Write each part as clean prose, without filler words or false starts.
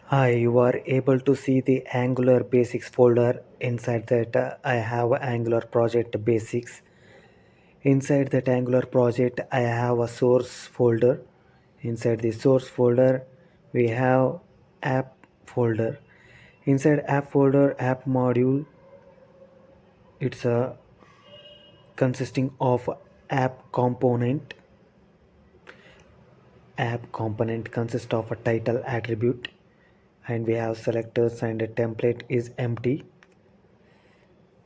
Hi, you are able to see the Angular Basics folder. Inside that, I have Angular project basics. Inside that Angular project, I have a source folder. Inside the source folder, we have app folder. Inside app folder, app module, it's a consisting of app component. App component consists of a title attribute, and we have selectors and a template is empty.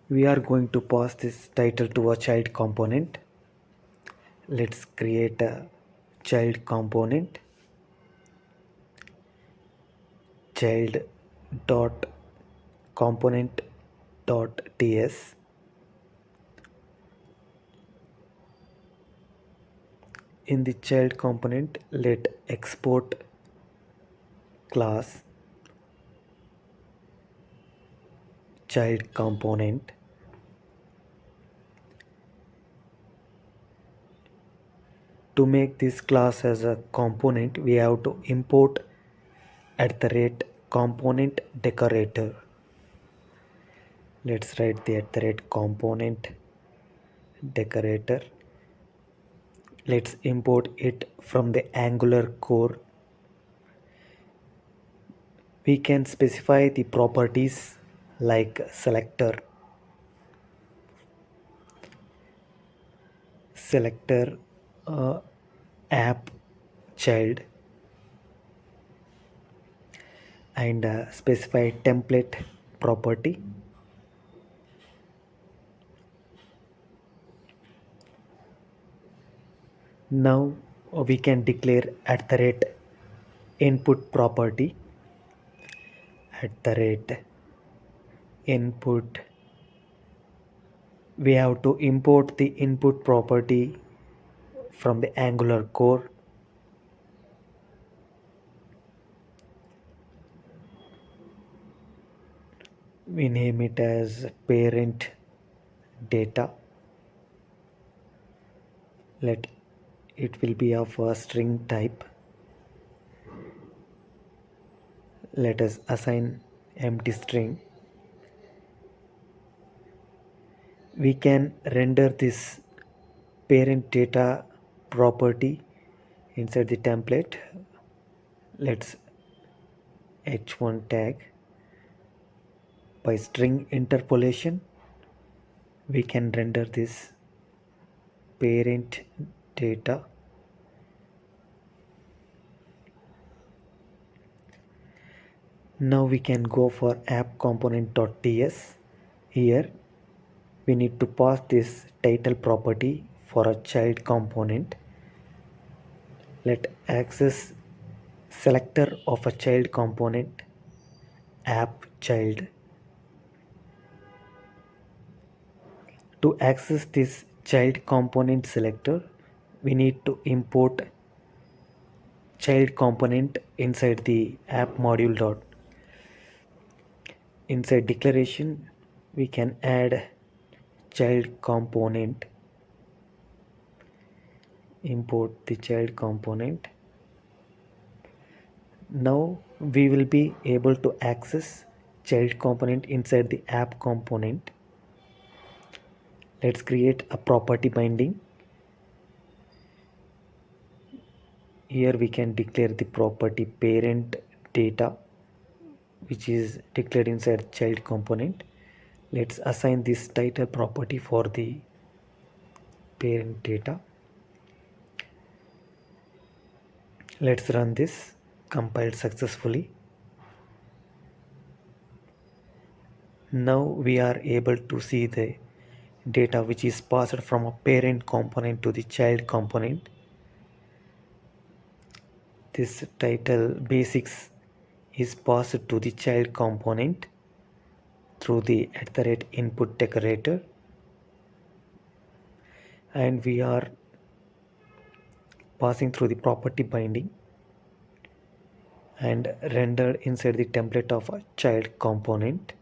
We are going to pass this title to a child component. Let's create a child component. Child dot component dot ts. In the child component, let export class child component. To make this class as a component, we have to import @component decorator. Let's write the @component decorator. Let's import it from the Angular core. We can specify the properties like selector, app child, and specify template property. Now we can declare @input property. @input, we have to import the input property from the Angular core. We name it as parent data. Let it will be of a string type. Let us assign empty string. We can render this parent data property inside the template. Let's h1 tag. By string interpolation, we can render this parent data. Now we can go for app component.ts. Here we need to pass this title property for a child component. Let access selector of a child component app child. To access this child component selector, we need to import child component inside the app module dot. Inside declaration, we can add child component. Import the child component. Now we will be able to access child component inside the app component. Let's create a property binding. Here we can declare the property parent data, which is declared inside child component. Let's assign this title property for the parent data. Let's run this. Compiled successfully. Now we are able to see the data which is passed from a parent component to the child component. This title basics is passed to the child component through the @input decorator, and we are passing through the property binding and rendered inside the template of a child component.